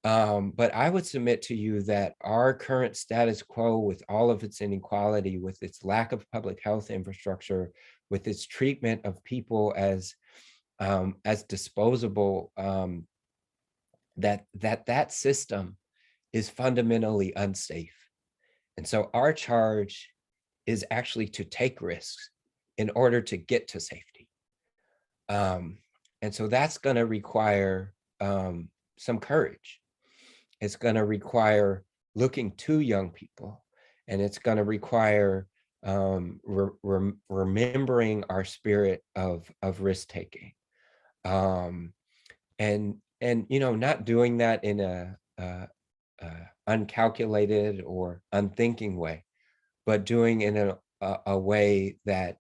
S2: But I would submit to you that our current status quo, with all of its inequality, with its lack of public health infrastructure, with its treatment of people as disposable, that system is fundamentally unsafe. And so our charge is actually to take risks in order to get to safety. And so that's going to require some courage. It's going to require looking to young people, and it's going to require remembering our spirit of risk taking, and not doing that in a uncalculated or unthinking way, but doing in a way that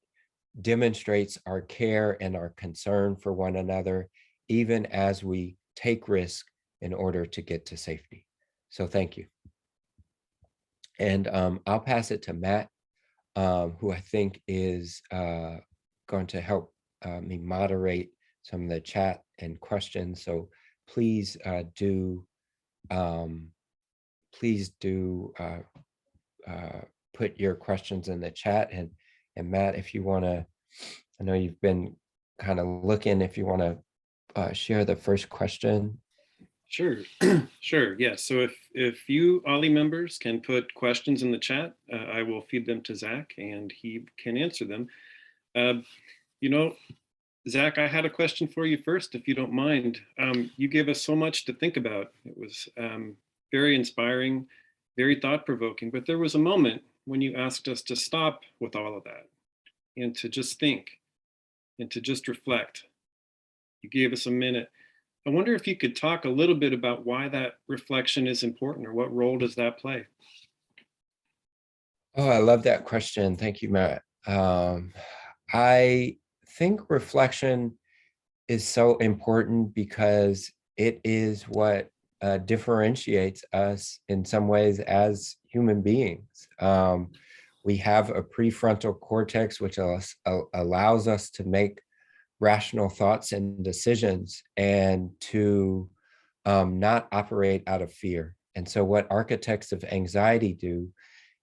S2: demonstrates our care and our concern for one another, even as we take risk in order to get to safety. So thank you. And I'll pass it to Matt, who I think is going to help me moderate some of the chat and questions. So please do put your questions in the chat. And Matt, if you want to, I know you've been kind of looking, if you want to share the first question.
S1: Sure, sure, yes. So if you OLLI members can put questions in the chat, I will feed them to Zach and he can answer them. Zach, I had a question for you first, if you don't mind. You gave us so much to think about. It was very inspiring, very thought-provoking, but there was a moment when you asked us to stop with all of that and to just think and to just reflect. You gave us a minute. I wonder if you could talk a little bit about why that reflection is important, or what role does that play?
S2: Oh, I love that question. Thank you, Matt. I think reflection is so important because it is what differentiates us in some ways as human beings. We have a prefrontal cortex, which allows us to make rational thoughts and decisions and to not operate out of fear. And so what architects of anxiety do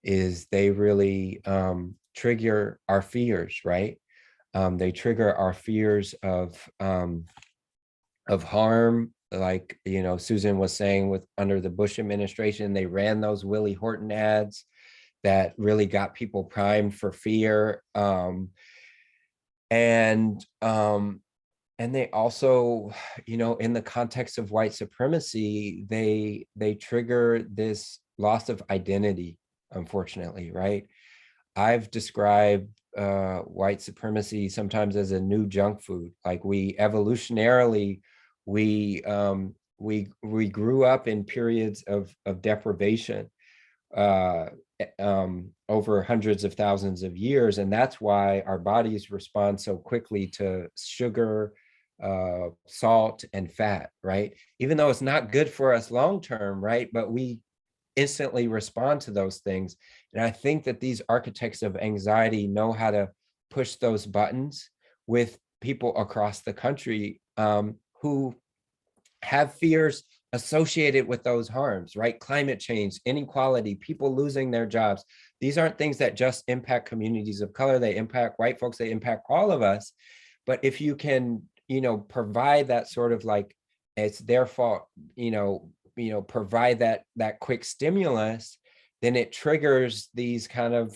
S2: is they really trigger our fears, right? They trigger our fears of harm, like, Susan was saying, with under the Bush administration, they ran those Willie Horton ads that really got people primed for fear. And they also, in the context of white supremacy, they trigger this loss of identity, unfortunately, right? I've described white supremacy sometimes as a new junk food. Like, we evolutionarily, we grew up in periods of deprivation over hundreds of thousands of years, and that's why our bodies respond so quickly to sugar, salt, and fat, right? Even though it's not good for us long term, right? But we instantly respond to those things. And I think that these architects of anxiety know how to push those buttons with people across the country who have fears associated with those harms, right? Climate change, inequality, people losing their jobs. These aren't things that just impact communities of color. They impact white folks, they impact all of us. But if you can, provide that sort of like, it's their fault, provide that quick stimulus, then it triggers these kind of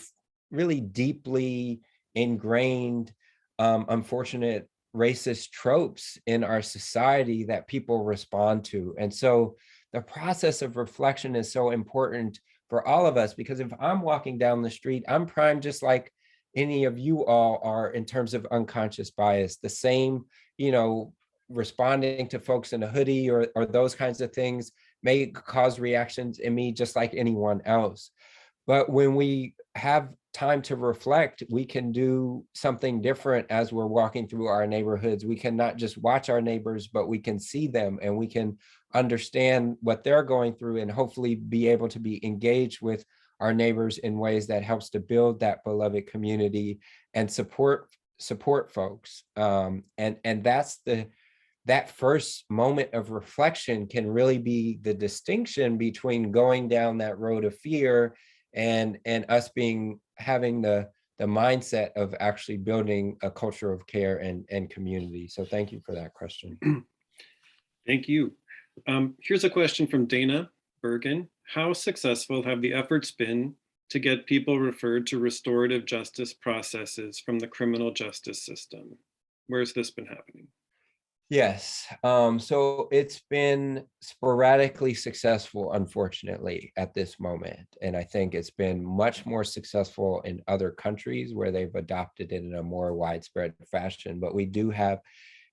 S2: really deeply ingrained, unfortunate racist tropes in our society that people respond to. And so the process of reflection is so important for all of us, because if I'm walking down the street, I'm primed just like any of you all are in terms of unconscious bias. The same, responding to folks in a hoodie or those kinds of things may cause reactions in me just like anyone else. But when we have time to reflect, we can do something different as we're walking through our neighborhoods. We can not just watch our neighbors, but we can see them and we can understand what they're going through and hopefully be able to be engaged with our neighbors in ways that helps to build that beloved community and support folks. And that first moment of reflection can really be the distinction between going down that road of fear and us having the mindset of actually building a culture of care and community. So thank you for that question.
S1: Thank you. Here's a question from Dana Bergen. How successful have the efforts been to get people referred to restorative justice processes from the criminal justice system? Where's this been happening?
S2: Yes, so it's been sporadically successful, unfortunately, at this moment. And I think it's been much more successful in other countries where they've adopted it in a more widespread fashion. But we do have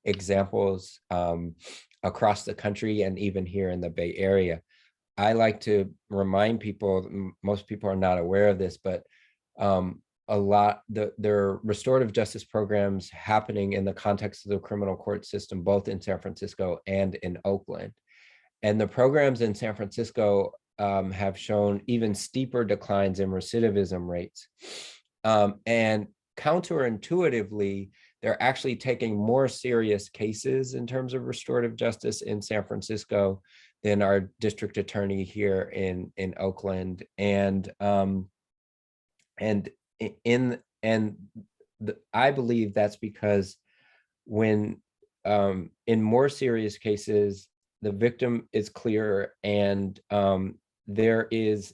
S2: examples across the country and even here in the Bay Area. I like to remind people, most people are not aware of this, but there are restorative justice programs happening in the context of the criminal court system, both in San Francisco and in Oakland. And the programs in San Francisco have shown even steeper declines in recidivism rates. And counterintuitively, they're actually taking more serious cases in terms of restorative justice in San Francisco than our district attorney here in Oakland. I believe that's because when in more serious cases, the victim is clear and there is,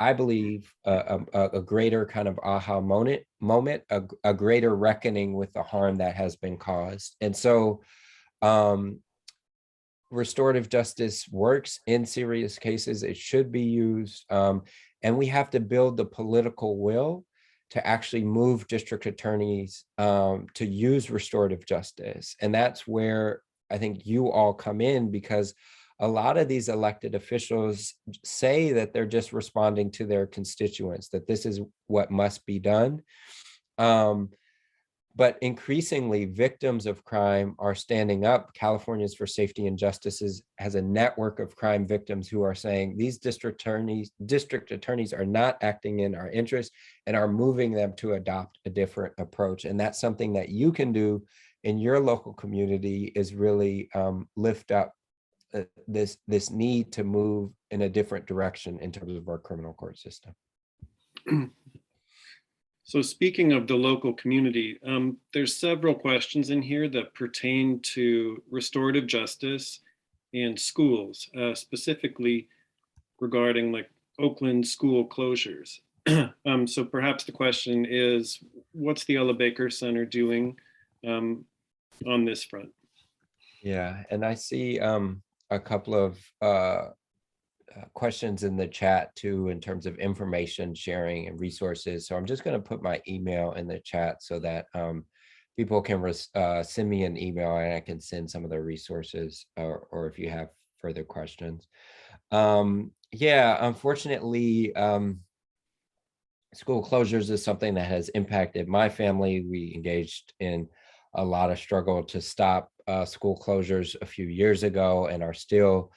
S2: I believe, a greater kind of aha moment, a greater reckoning with the harm that has been caused. And so restorative justice works in serious cases. It should be used. And we have to build the political will to actually move district attorneys to use restorative justice. And that's where I think you all come in, because a lot of these elected officials say that they're just responding to their constituents, that this is what must be done. But increasingly, victims of crime are standing up. Californians for Safety and Justice has a network of crime victims who are saying these district attorneys are not acting in our interest and are moving them to adopt a different approach. And that's something that you can do in your local community, is really lift up this need to move in a different direction in terms of our criminal court system.
S1: So speaking of the local community, there's several questions in here that pertain to restorative justice and schools, specifically regarding like Oakland school closures. So perhaps the question is, what's the Ella Baker Center doing on this front?
S2: Yeah, and I see a couple of questions in the chat too, in terms of information sharing and resources. So I'm just going to put my email in the chat so that people can send me an email and I can send some of the resources, or if you have further questions. Yeah, unfortunately, school closures is something that has impacted my family. We engaged in a lot of struggle to stop school closures a few years ago and are still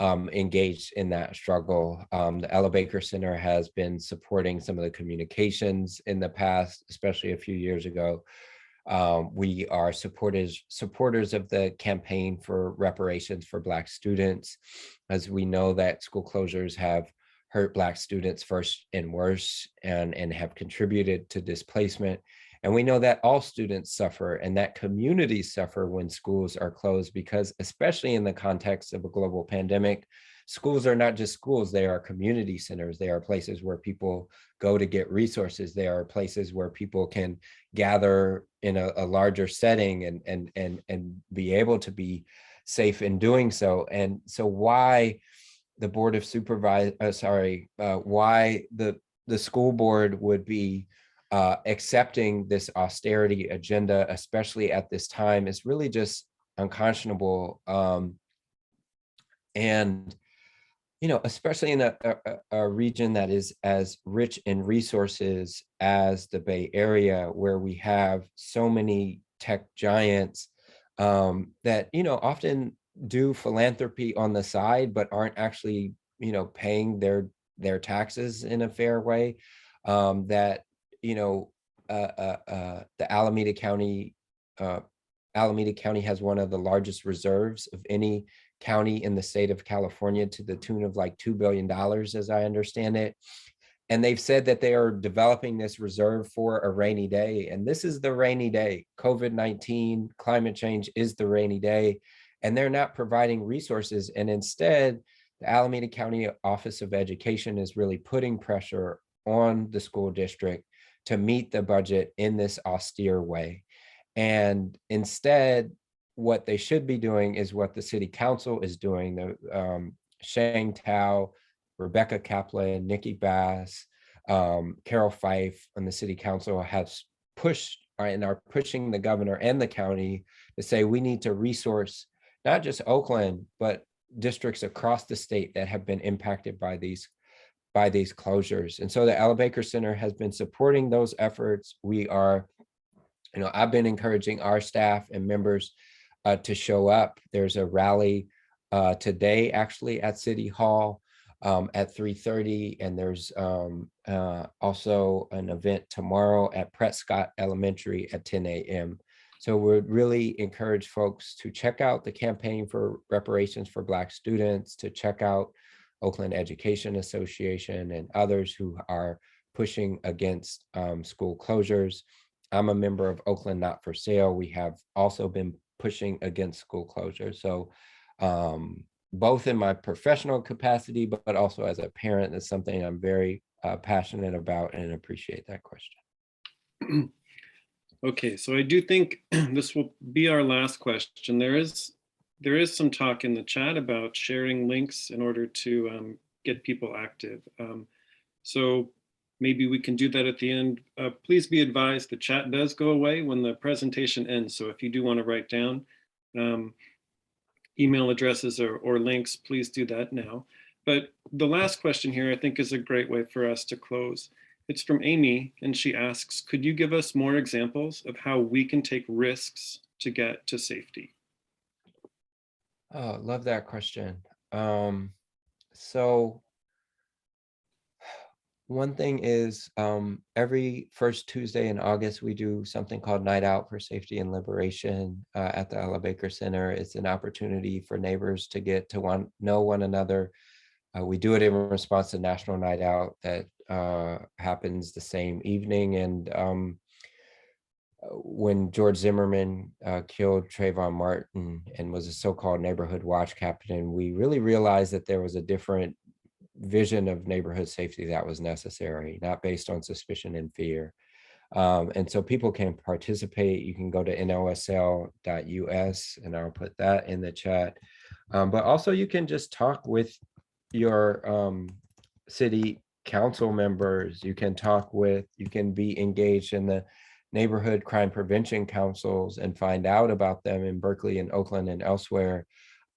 S2: engaged in that struggle. The Ella Baker Center has been supporting some of the communications in the past, especially a few years ago. We are supporters of the campaign for reparations for Black students, as we know that school closures have hurt Black students first and worse, and have contributed to displacement. And we know that all students suffer and that communities suffer when schools are closed, because especially in the context of a global pandemic, schools are not just schools, they are community centers. They are places where people go to get resources. They are places where people can gather in a larger setting and be able to be safe in doing so. And so why the Board of Supervisors, why the school board would be accepting this austerity agenda, especially at this time, is really just unconscionable. And especially in a region that is as rich in resources as the Bay Area, where we have so many tech giants that often do philanthropy on the side, but aren't actually paying their taxes in a fair way. That the Alameda County has one of the largest reserves of any county in the state of California, to the tune of like $2 billion, as I understand it. And they've said that they are developing this reserve for a rainy day. And this is the rainy day. COVID-19, climate change is the rainy day. And they're not providing resources. And instead, the Alameda County Office of Education is really putting pressure on the school district to meet the budget in this austere way. And instead, what they should be doing is what the city council is doing. The Shang Tao, Rebecca Kaplan, Nikki Bass, Carol Fife, and the city council has pushed and are pushing the governor and the county to say we need to resource not just Oakland, but districts across the state that have been impacted by these closures. And so the Ella Baker Center has been supporting those efforts. We are, I've been encouraging our staff and members to show up. There's a rally today, actually, at City Hall at 3:30, and there's also an event tomorrow at Prescott Elementary at 10 a.m. So we'd really encourage folks to check out the campaign for reparations for Black students, to check out Oakland Education Association and others who are pushing against school closures. I'm a member of Oakland Not for Sale. We have also been pushing against school closures. So both in my professional capacity, but also as a parent, is something I'm very passionate about, and appreciate that question.
S1: Okay, so I do think this will be our last question. There is some talk in the chat about sharing links in order to get people active. So maybe we can do that at the end. Please be advised the chat does go away when the presentation ends. So if you do want to write down email addresses or links, please do that now. But the last question here, I think, is a great way for us to close. It's from Amy, and she asks, could you give us more examples of how we can take risks to get to safety?
S2: Oh, love that question. So one thing is every first Tuesday in August, we do something called Night Out for Safety and Liberation at the Ella Baker Center. It's an opportunity for neighbors to get to know one another. We do it in response to National Night Out that happens the same evening. And when George Zimmerman killed Trayvon Martin and was a so-called neighborhood watch captain, we really realized that there was a different vision of neighborhood safety that was necessary, not based on suspicion and fear. And so people can participate. You can go to nosl.us, and I'll put that in the chat. But also you can just talk with your city council members. You can be engaged in the neighborhood crime prevention councils and find out about them in Berkeley and Oakland and elsewhere,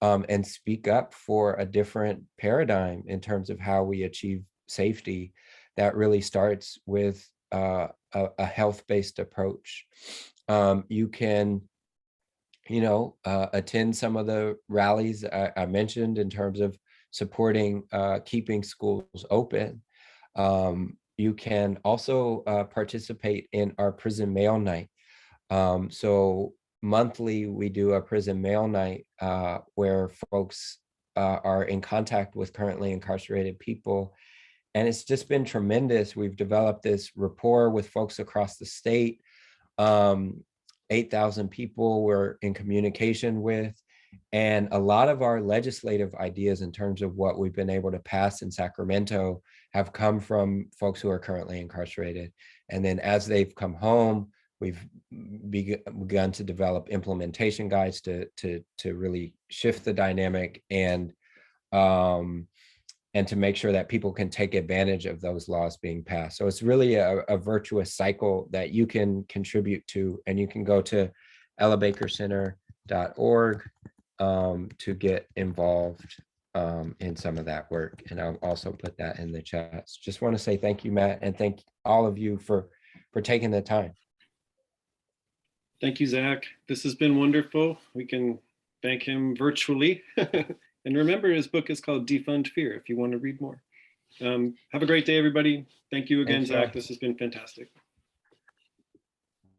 S2: and speak up for a different paradigm in terms of how we achieve safety that really starts with a health-based approach. You can attend some of the rallies I mentioned in terms of supporting keeping schools open. You can also participate in our prison mail night. So monthly, we do a prison mail night where folks are in contact with currently incarcerated people. And it's just been tremendous. We've developed this rapport with folks across the state. 8,000 people we're in communication with. And a lot of our legislative ideas in terms of what we've been able to pass in Sacramento have come from folks who are currently incarcerated. And then as they've come home, we've begun to develop implementation guides to really shift the dynamic and to make sure that people can take advantage of those laws being passed. So it's really a virtuous cycle that you can contribute to, and you can go to ellabakercenter.us to get involved in some of that work. And I'll also put that in the chats. Just want to say thank you, Matt, and thank all of you for taking the time.
S1: Thank you, Zach. This has been wonderful. We can thank him virtually. And remember, his book is called Defund Fear if you want to read more. Have a great day, everybody. Thank you again,
S2: Thanks, y'all.
S1: Zach. This has been fantastic.